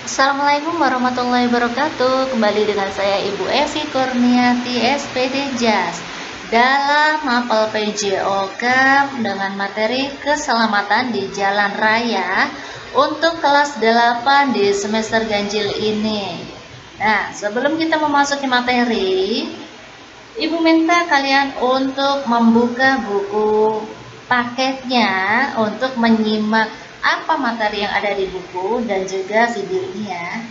Assalamualaikum warahmatullahi wabarakatuh. Kembali dengan saya Ibu Evi Kurniati SPD JAS dalam Mapel PJOK dengan materi keselamatan di jalan raya untuk kelas 8 di semester ganjil ini. Nah, sebelum kita memasuki materi, Ibu minta kalian untuk membuka buku paketnya untuk menyimak apa materi yang ada di buku dan juga videonya.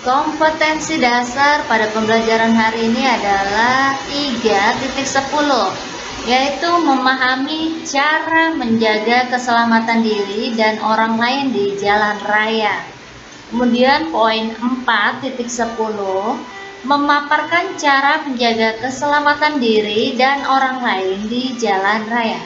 Kompetensi dasar pada pembelajaran hari ini adalah 3.10, yaitu memahami cara menjaga keselamatan diri dan orang lain di jalan raya. Kemudian poin 4.10, memaparkan cara menjaga keselamatan diri dan orang lain di jalan raya.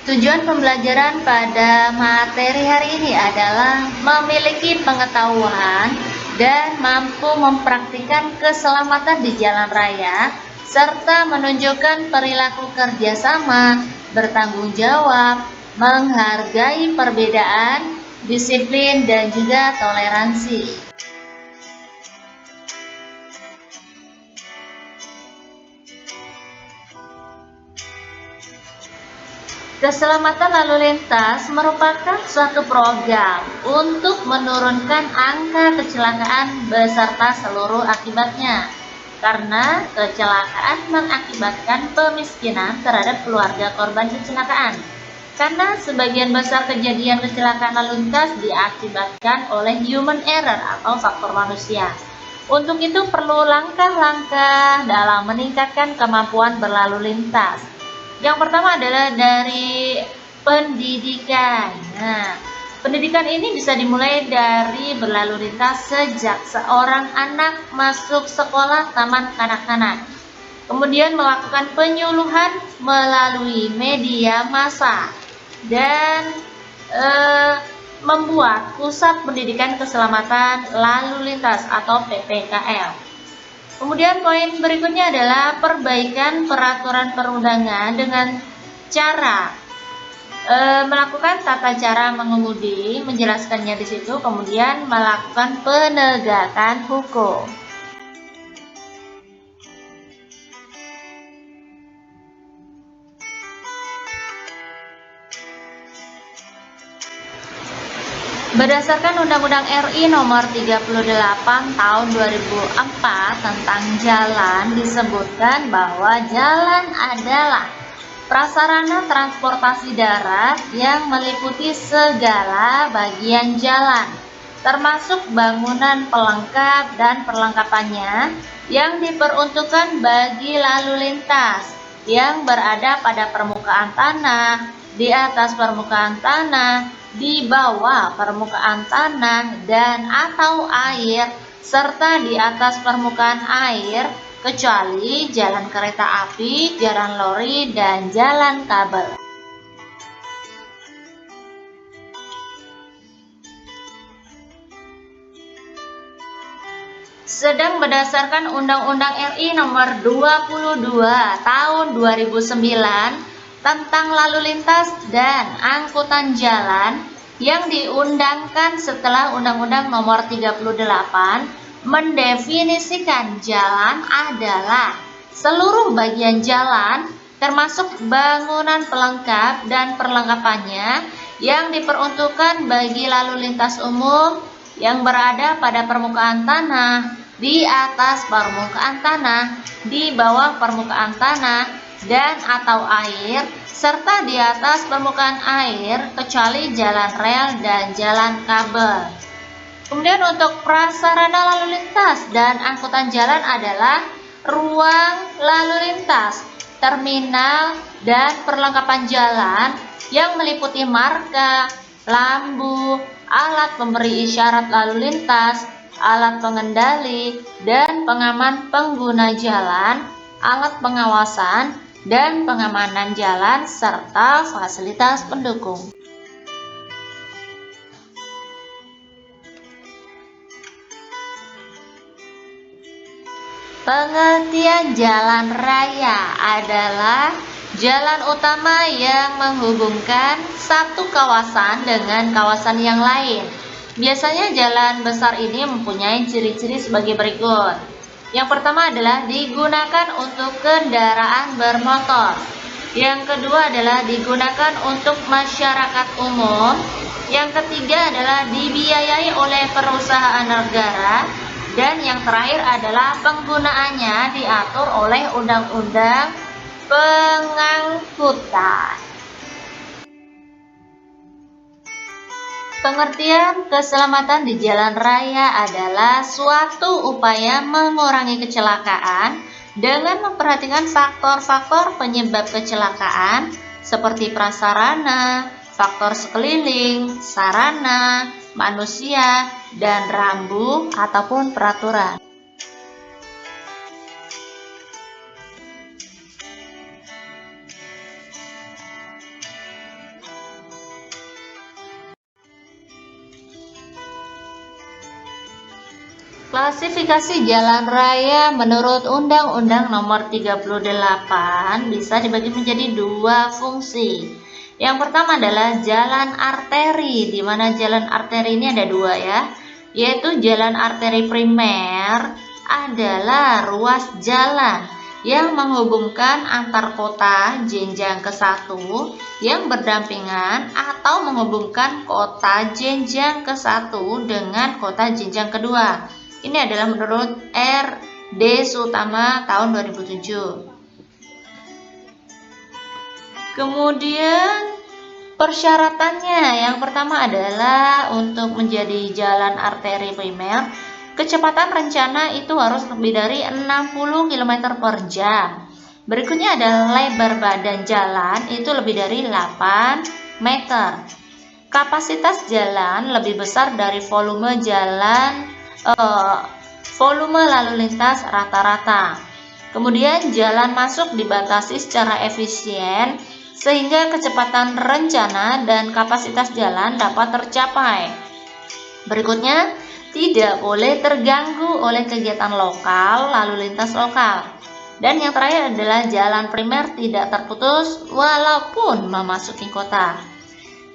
Tujuan pembelajaran pada materi hari ini adalah memiliki pengetahuan dan mampu mempraktikkan keselamatan di jalan raya, serta menunjukkan perilaku kerjasama, bertanggung jawab, menghargai perbedaan, disiplin, dan juga toleransi. Keselamatan lalu lintas merupakan suatu program untuk menurunkan angka kecelakaan beserta seluruh akibatnya, karena kecelakaan mengakibatkan pemiskinan terhadap keluarga korban kecelakaan. Karena sebagian besar kejadian kecelakaan lalu lintas diakibatkan oleh human error atau faktor manusia. Untuk itu perlu langkah-langkah dalam meningkatkan kemampuan berlalu lintas. Yang pertama adalah dari pendidikan. Nah, pendidikan ini bisa dimulai dari berlalu lintas sejak seorang anak masuk sekolah taman kanak-kanak. Kemudian melakukan penyuluhan melalui media massa dan membuat pusat pendidikan keselamatan lalu lintas atau PPKL. Kemudian poin berikutnya adalah perbaikan peraturan perundangan dengan cara melakukan tata cara mengemudi, menjelaskannya di situ, kemudian melakukan penegakan hukum. Berdasarkan Undang-Undang RI Nomor 38 Tahun 2004 tentang jalan, disebutkan bahwa jalan adalah prasarana transportasi darat yang meliputi segala bagian jalan, termasuk bangunan pelengkap dan perlengkapannya yang diperuntukkan bagi lalu lintas yang berada pada permukaan tanah, di atas permukaan tanah, di bawah permukaan tanah dan atau air, serta di atas permukaan air, kecuali jalan kereta api, jalan lori, dan jalan kabel. Sedang berdasarkan Undang-Undang RI Nomor 22 Tahun 2009 tentang lalu lintas dan angkutan jalan yang diundangkan setelah Undang-Undang Nomor 38 mendefinisikan jalan adalah seluruh bagian jalan termasuk bangunan pelengkap dan perlengkapannya yang diperuntukkan bagi lalu lintas umum yang berada pada permukaan tanah, di atas permukaan tanah, di bawah permukaan tanah, dan atau air, serta di atas permukaan air, kecuali jalan rel dan jalan kabel. Kemudian untuk prasarana lalu lintas dan angkutan jalan adalah ruang lalu lintas, terminal, dan perlengkapan jalan yang meliputi marka, lampu, alat pemberi isyarat lalu lintas, alat pengendali dan pengaman pengguna jalan, alat pengawasan dan pengamanan jalan, serta fasilitas pendukung. Pengertian jalan raya adalah jalan utama yang menghubungkan satu kawasan dengan kawasan yang lain. Biasanya jalan besar ini mempunyai ciri-ciri sebagai berikut. Yang pertama adalah digunakan untuk kendaraan bermotor. Yang kedua adalah digunakan untuk masyarakat umum. Yang ketiga adalah dibiayai oleh perusahaan negara. Dan yang terakhir adalah penggunaannya diatur oleh Undang-Undang Pengangkutan. Pengertian keselamatan di jalan raya adalah suatu upaya mengurangi kecelakaan dengan memperhatikan faktor-faktor penyebab kecelakaan seperti prasarana, faktor sekeliling, sarana, manusia, dan rambu ataupun peraturan. Klasifikasi jalan raya menurut Undang-Undang Nomor 38 bisa dibagi menjadi dua fungsi. Yang pertama adalah jalan arteri, di mana jalan arteri ini ada dua ya, yaitu jalan arteri primer adalah ruas jalan yang menghubungkan antar kota jenjang ke-1 yang berdampingan atau menghubungkan kota jenjang ke-1 dengan kota jenjang kedua. Ini adalah menurut R.D. Sutama tahun 2007. Kemudian persyaratannya yang pertama adalah untuk menjadi jalan arteri primer, kecepatan rencana itu harus lebih dari 60 km per jam. Berikutnya adalah lebar badan jalan itu lebih dari 8 meter. Kapasitas jalan lebih besar dari volume lalu lintas rata-rata. Kemudian jalan masuk dibatasi secara efisien sehingga kecepatan rencana dan kapasitas jalan dapat tercapai. Berikutnya, tidak boleh terganggu oleh kegiatan lokal, lalu lintas lokal. Dan yang terakhir adalah jalan primer tidak terputus walaupun memasuki kota.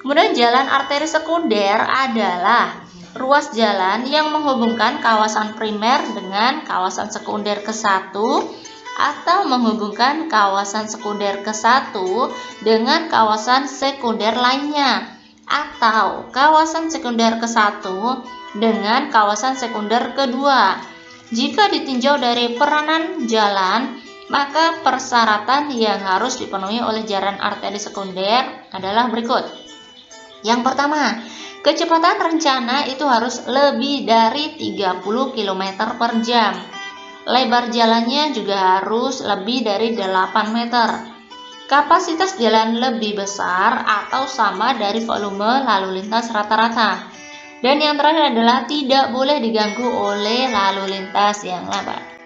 Kemudian jalan arteri sekunder adalah ruas jalan yang menghubungkan kawasan primer dengan kawasan sekunder ke-1 atau menghubungkan kawasan sekunder ke-1 dengan kawasan sekunder lainnya atau kawasan sekunder ke-1 dengan kawasan sekunder kedua. Jika ditinjau dari peranan jalan, maka persyaratan yang harus dipenuhi oleh jalan arteri sekunder adalah berikut. Yang pertama, kecepatan rencana itu harus lebih dari 30 km per jam. Lebar jalannya juga harus lebih dari 8 meter. Kapasitas jalan lebih besar atau sama dari volume lalu lintas rata-rata. Dan yang terakhir adalah tidak boleh diganggu oleh lalu lintas yang lambat.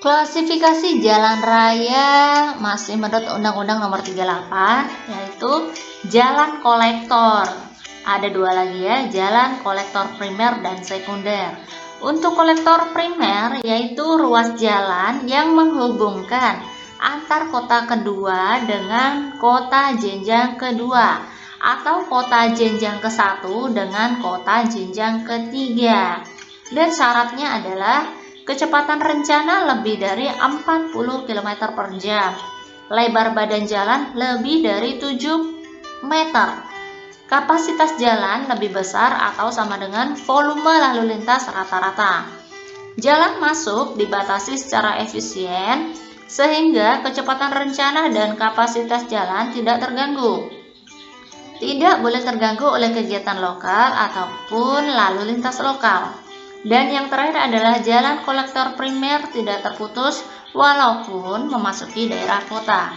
Klasifikasi jalan raya masih menurut Undang-Undang Nomor 38, yaitu jalan kolektor. Ada dua lagi ya, jalan kolektor primer dan sekunder. Untuk kolektor primer yaitu ruas jalan yang menghubungkan antar kota kedua dengan kota jenjang kedua atau kota jenjang ke-1 dengan kota jenjang ketiga. Dan syaratnya adalah kecepatan rencana lebih dari 40 km per jam. Lebar badan jalan lebih dari 7 meter. Kapasitas jalan lebih besar atau sama dengan volume lalu lintas rata-rata. Jalan masuk dibatasi secara efisien sehingga kecepatan rencana dan kapasitas jalan tidak terganggu. Tidak boleh terganggu oleh kegiatan lokal ataupun lalu lintas lokal. Dan yang terakhir adalah jalan kolektor primer tidak terputus walaupun memasuki daerah kota.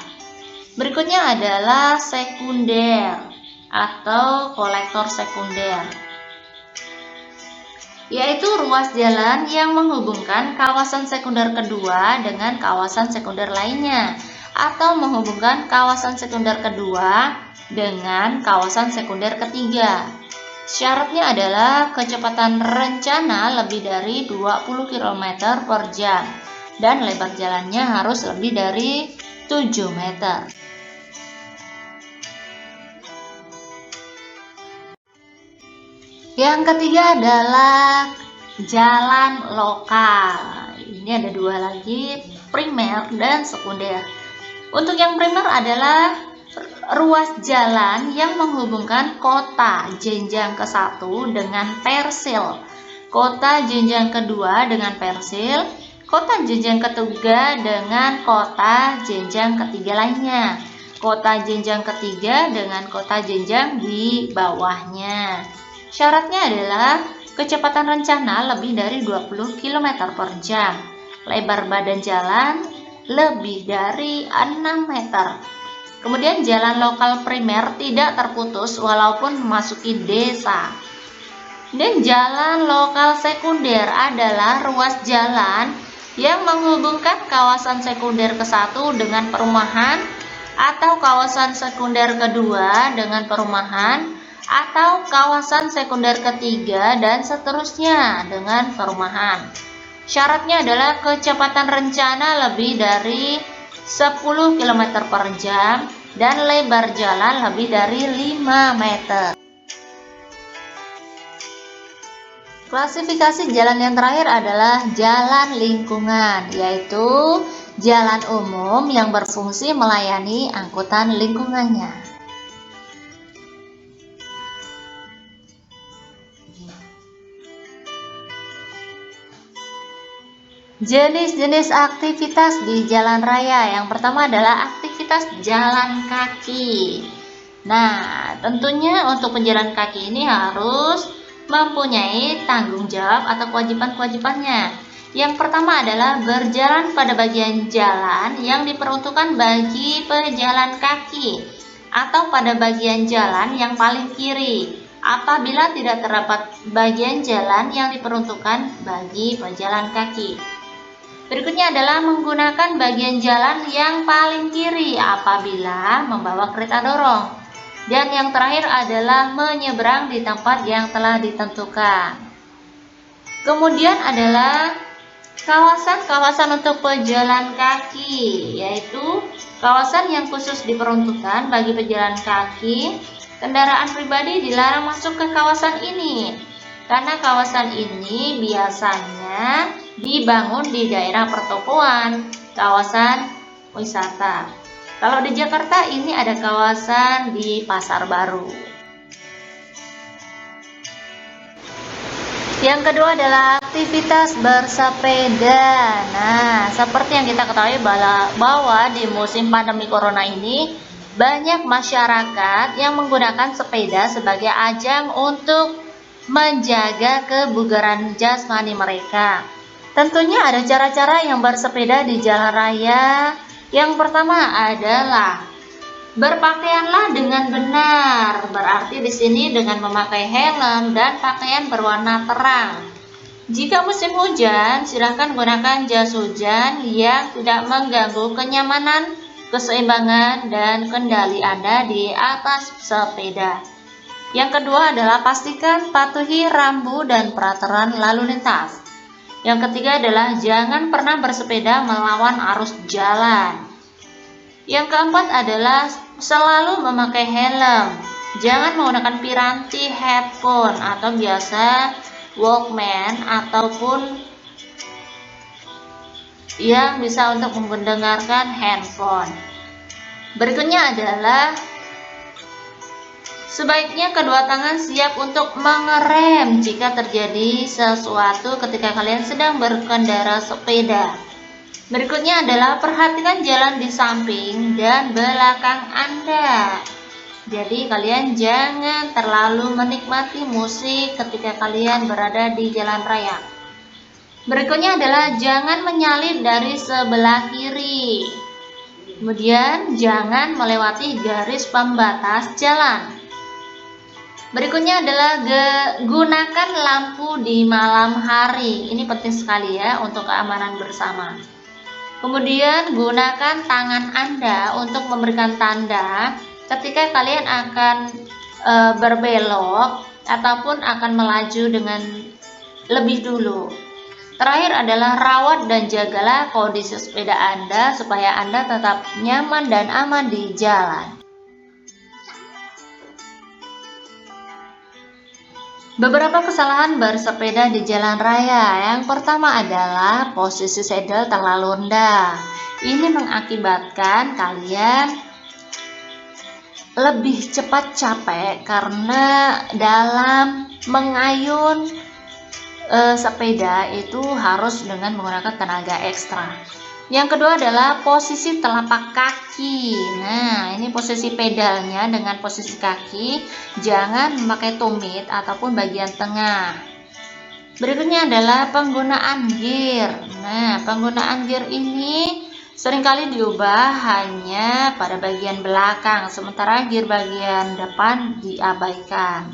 Berikutnya adalah sekunder atau kolektor sekunder. yaitu ruas jalan yang menghubungkan kawasan sekunder kedua dengan kawasan sekunder lainnya, atau menghubungkan kawasan sekunder kedua dengan kawasan sekunder ketiga. Syaratnya adalah kecepatan rencana lebih dari 20 km per jam dan lebar jalannya harus lebih dari 7 meter. Yang ketiga adalah jalan lokal. Ini ada dua lagi, primer dan sekunder. Untuk yang primer adalah ruas jalan yang menghubungkan kota jenjang ke-1 dengan Persil, kota jenjang kedua dengan Persil, kota jenjang ketiga dengan kota jenjang ketiga lainnya, kota jenjang ketiga dengan kota jenjang di bawahnya. Syaratnya adalah kecepatan rencana lebih dari 20 km per jam, lebar badan jalan lebih dari 6 meter. Kemudian jalan lokal primer tidak terputus walaupun memasuki desa. Dan jalan lokal sekunder adalah ruas jalan yang menghubungkan kawasan sekunder ke-1 dengan perumahan, atau kawasan sekunder kedua dengan perumahan, atau kawasan sekunder ketiga dan seterusnya dengan perumahan. Syaratnya adalah kecepatan rencana lebih dari 10 km per jam dan lebar jalan lebih dari 5 meter. Klasifikasi jalan yang terakhir adalah jalan lingkungan, yaitu jalan umum yang berfungsi melayani angkutan lingkungannya. Jenis-jenis aktivitas di jalan raya. Yang pertama adalah aktivitas jalan kaki. Nah, tentunya untuk pejalan kaki ini harus mempunyai tanggung jawab atau kewajiban-kewajibannya. Yang pertama adalah berjalan pada bagian jalan yang diperuntukkan bagi pejalan kaki atau pada bagian jalan yang paling kiri apabila tidak terdapat bagian jalan yang diperuntukkan bagi pejalan kaki. Berikutnya adalah menggunakan bagian jalan yang paling kiri apabila membawa kereta dorong. Dan yang terakhir adalah menyeberang di tempat yang telah ditentukan. Kemudian adalah kawasan-kawasan untuk pejalan kaki, yaitu kawasan yang khusus diperuntukkan bagi pejalan kaki. Kendaraan pribadi dilarang masuk ke kawasan ini, karena kawasan ini biasanya dibangun di daerah pertokoan, kawasan wisata. Kalau di Jakarta ini ada kawasan di Pasar Baru. Yang kedua adalah aktivitas bersepeda. Nah, seperti yang kita ketahui bahwa di musim pandemi corona ini banyak masyarakat yang menggunakan sepeda sebagai ajang untuk menjaga kebugaran jasmani mereka. Tentunya ada cara-cara yang bersepeda di jalan raya. Yang pertama adalah berpakaianlah dengan benar. Berarti di sini dengan memakai helm dan pakaian berwarna terang. Jika musim hujan, silakan gunakan jas hujan yang tidak mengganggu kenyamanan, keseimbangan, dan kendali Anda di atas sepeda. Yang kedua adalah pastikan patuhi rambu dan peraturan lalu lintas. Yang ketiga adalah jangan pernah bersepeda melawan arus jalan. Yang keempat adalah selalu memakai helm. Jangan menggunakan piranti headphone atau biasa Walkman ataupun yang bisa untuk mendengarkan handphone. Berikutnya adalah sebaiknya kedua tangan siap untuk mengerem jika terjadi sesuatu ketika kalian sedang berkendara sepeda. Berikutnya adalah perhatikan jalan di samping dan belakang Anda. Jadi kalian jangan terlalu menikmati musik ketika kalian berada di jalan raya. Berikutnya adalah jangan menyalip dari sebelah kiri. Kemudian jangan melewati garis pembatas jalan. Berikutnya adalah gunakan lampu di malam hari. Ini penting sekali ya untuk keamanan bersama. Kemudian gunakan tangan Anda untuk memberikan tanda ketika kalian akan berbelok ataupun akan melaju dengan lebih dulu. Terakhir adalah rawat dan jagalah kondisi sepeda Anda supaya Anda tetap nyaman dan aman di jalan. Beberapa kesalahan bersepeda di jalan raya. Yang pertama adalah posisi sedel terlalu rendah. Ini mengakibatkan kalian lebih cepat capek karena dalam mengayun sepeda itu harus dengan menggunakan tenaga ekstra. Yang kedua adalah posisi telapak kaki. Nah, ini posisi pedalnya dengan posisi kaki, jangan memakai tumit ataupun bagian tengah. Berikutnya adalah penggunaan gear. Nah, penggunaan gear ini seringkali diubah hanya pada bagian belakang, sementara gear bagian depan diabaikan.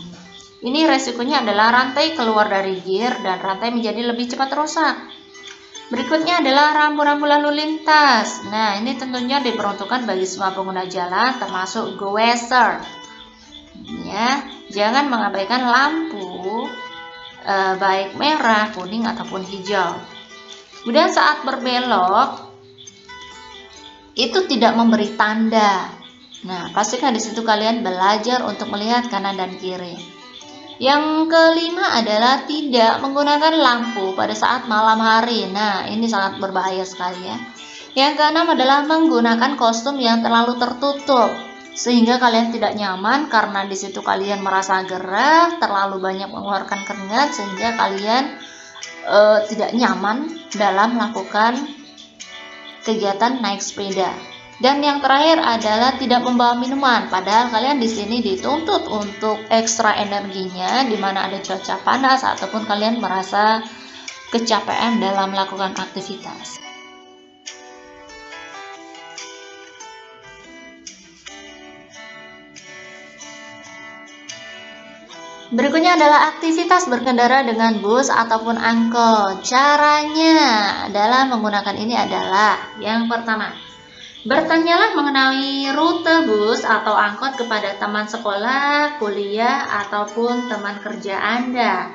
Ini resikonya adalah rantai keluar dari gear dan rantai menjadi lebih cepat rusak. Berikutnya adalah rambu-rambu lalu lintas. Nah, ini tentunya diperuntukkan bagi semua pengguna jalan termasuk goeser. Ya, jangan mengabaikan lampu baik merah, kuning ataupun hijau. Kemudian saat berbelok itu tidak memberi tanda. Nah, pastikan di situ kalian belajar untuk melihat kanan dan kiri. Yang kelima adalah tidak menggunakan lampu pada saat malam hari. Nah, ini sangat berbahaya sekali ya. Yang keenam adalah menggunakan kostum yang terlalu tertutup sehingga kalian tidak nyaman karena di situ kalian merasa gerah, terlalu banyak mengeluarkan keringat sehingga kalian tidak nyaman dalam melakukan kegiatan naik sepeda. Dan yang terakhir adalah tidak membawa minuman, padahal kalian di sini dituntut untuk ekstra energinya di mana ada cuaca panas ataupun kalian merasa kecapean dalam melakukan aktivitas. Berikutnya adalah aktivitas berkendara dengan bus ataupun angkot. Caranya adalah menggunakan ini adalah yang pertama, bertanyalah mengenai rute bus atau angkot kepada teman sekolah, kuliah, ataupun teman kerja Anda.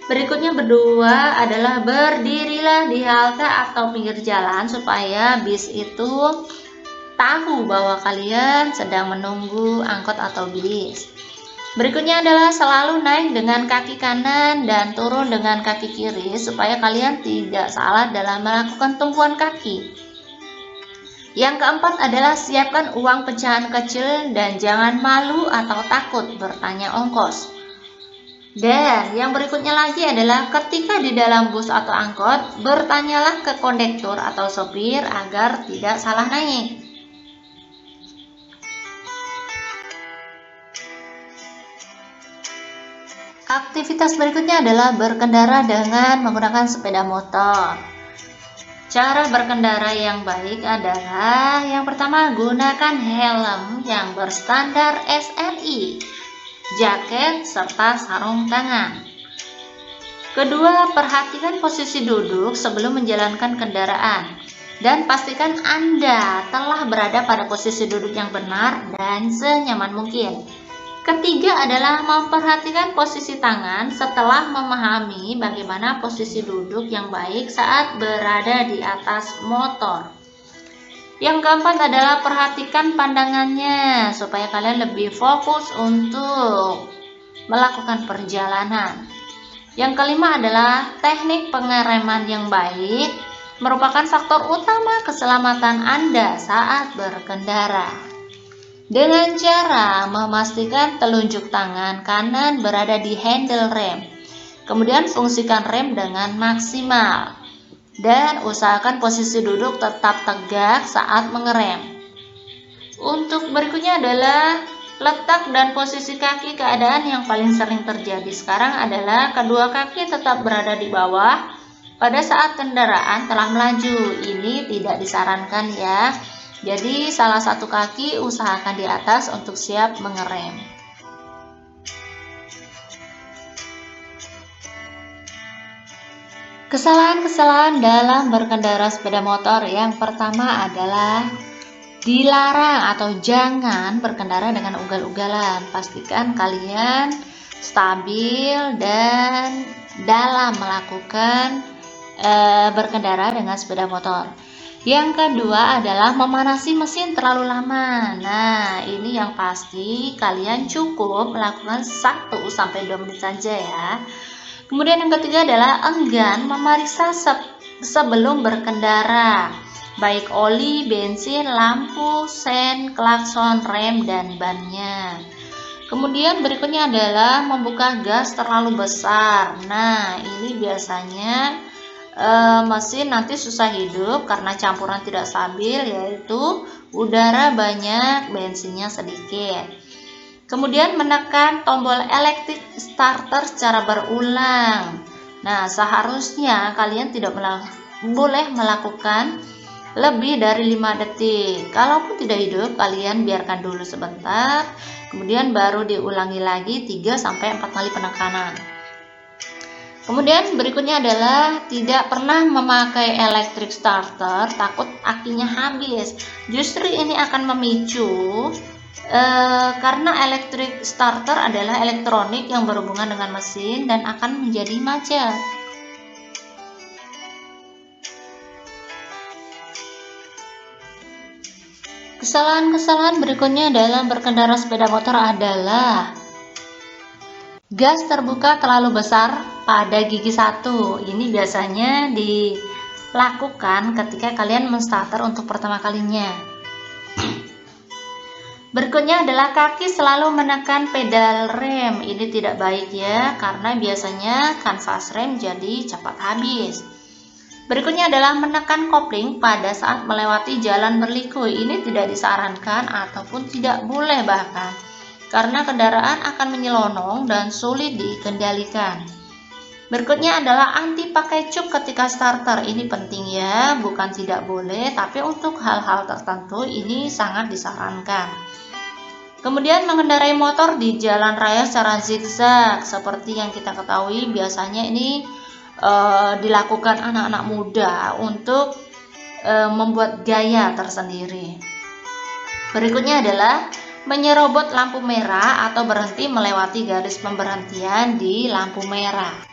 Berikutnya berdua adalah berdirilah di halte atau pinggir jalan supaya bis itu tahu bahwa kalian sedang menunggu angkot atau bis. Berikutnya adalah selalu naik dengan kaki kanan dan turun dengan kaki kiri supaya kalian tidak salah dalam melakukan tumpuan kaki. Yang keempat adalah siapkan uang pecahan kecil dan jangan malu atau takut bertanya ongkos. Dan yang berikutnya lagi adalah ketika di dalam bus atau angkot, bertanyalah ke kondektur atau sopir agar tidak salah naik. Aktivitas berikutnya adalah berkendara dengan menggunakan sepeda motor. Cara berkendara yang baik adalah yang pertama, gunakan helm yang berstandar SNI, jaket, serta sarung tangan. Kedua, perhatikan posisi duduk sebelum menjalankan kendaraan dan pastikan Anda telah berada pada posisi duduk yang benar dan senyaman mungkin. Ketiga adalah memperhatikan posisi tangan setelah memahami bagaimana posisi duduk yang baik saat berada di atas motor. Yang keempat adalah perhatikan pandangannya supaya kalian lebih fokus untuk melakukan perjalanan. Yang kelima adalah teknik pengereman yang baik merupakan faktor utama keselamatan Anda saat berkendara. Dengan cara memastikan telunjuk tangan kanan berada di handle rem, kemudian fungsikan rem dengan maksimal, dan usahakan posisi duduk tetap tegak saat mengerem. Untuk berikutnya adalah letak dan posisi kaki. Keadaan yang paling sering terjadi sekarang adalah kedua kaki tetap berada di bawah pada saat kendaraan telah melaju. Ini tidak disarankan ya. Jadi salah satu kaki usahakan di atas untuk siap mengerem. Kesalahan-kesalahan dalam berkendara sepeda motor yang pertama adalah dilarang atau jangan berkendara dengan ugal-ugalan. Pastikan kalian stabil dan dalam melakukan berkendara dengan sepeda motor. Yang kedua adalah memanasi mesin terlalu lama. Nah, ini yang pasti kalian cukup melakukan 1-2 menit saja ya. Kemudian yang ketiga adalah enggan memeriksa sebelum berkendara, baik oli, bensin, lampu, sen, klakson, rem, dan bannya. Kemudian berikutnya adalah membuka gas terlalu besar. Nah, ini biasanya mesin nanti susah hidup karena campuran tidak stabil, yaitu udara banyak, bensinnya sedikit. Kemudian menekan tombol electric starter secara berulang. Nah, seharusnya kalian tidak boleh melakukan lebih dari 5 detik. Kalaupun tidak hidup, kalian biarkan dulu sebentar, kemudian baru diulangi lagi 3-4 kali penekanan. Kemudian berikutnya adalah tidak pernah memakai electric starter, takut akinya habis. Justru ini akan memicu karena electric starter adalah elektronik yang berhubungan dengan mesin dan akan menjadi macet. Kesalahan-kesalahan berikutnya dalam berkendara sepeda motor adalah gas terbuka terlalu besar pada gigi 1. Ini biasanya dilakukan ketika kalian menstarter untuk pertama kalinya. Berikutnya adalah kaki selalu menekan pedal rem. Ini tidak baik ya, karena biasanya kanvas rem jadi cepat habis. Berikutnya adalah menekan kopling pada saat melewati jalan berliku. Ini tidak disarankan ataupun tidak boleh bahkan, karena kendaraan akan menyelonong dan sulit dikendalikan. Berikutnya adalah anti pakai cuk ketika starter. Ini penting ya, bukan tidak boleh, tapi untuk hal-hal tertentu ini sangat disarankan. Kemudian mengendarai motor di jalan raya secara zigzag, seperti yang kita ketahui biasanya ini dilakukan anak-anak muda untuk membuat gaya tersendiri. Berikutnya adalah menyerobot lampu merah atau berhenti melewati garis pemberhentian di lampu merah.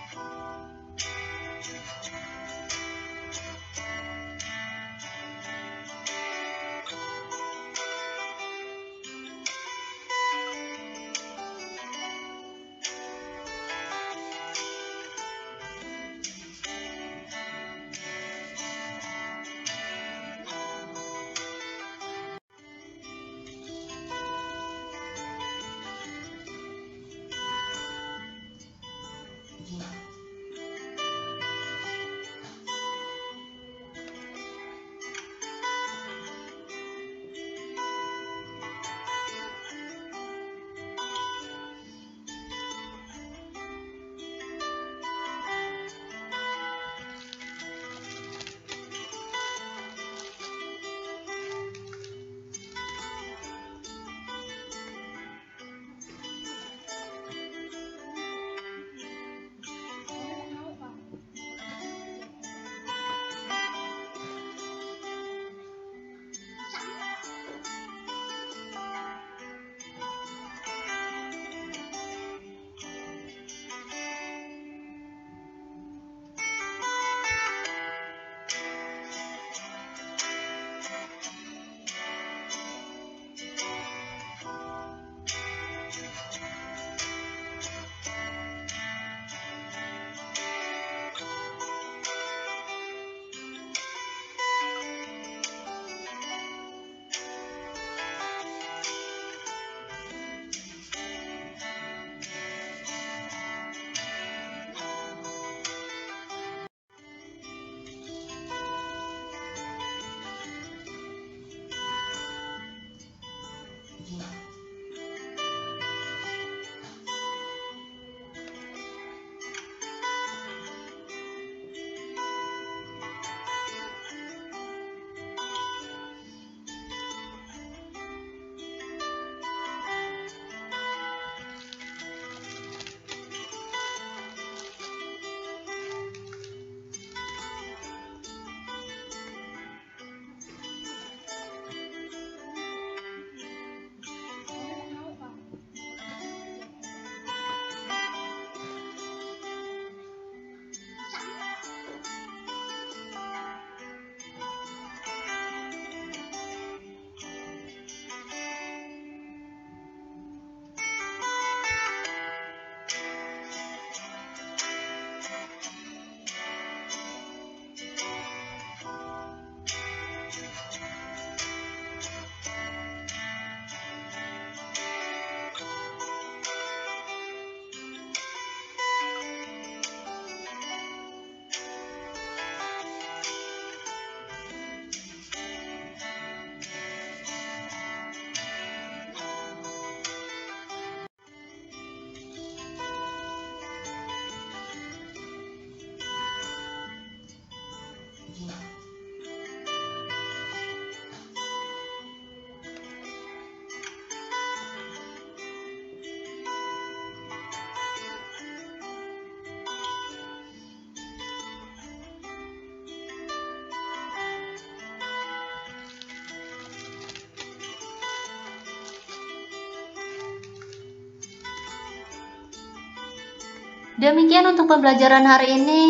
Demikian untuk pembelajaran hari ini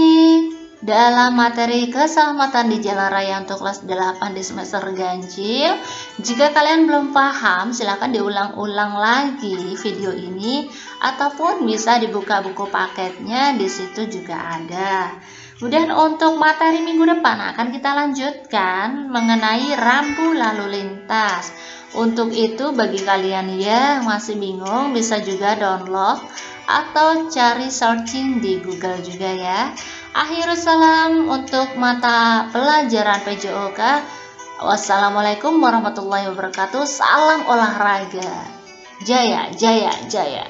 dalam materi keselamatan di jalan raya untuk kelas 8 di semester ganjil. Jika kalian belum paham, silakan diulang-ulang lagi video ini ataupun bisa dibuka buku paketnya, di situ juga ada. Kemudian untuk materi minggu depan akan kita lanjutkan mengenai rambu lalu lintas. Untuk itu bagi kalian yang masih bingung bisa juga download atau cari searching di Google juga ya. Akhirul salam untuk mata pelajaran PJOK. Wassalamualaikum warahmatullahi wabarakatuh. Salam olahraga. Jaya, jaya, jaya.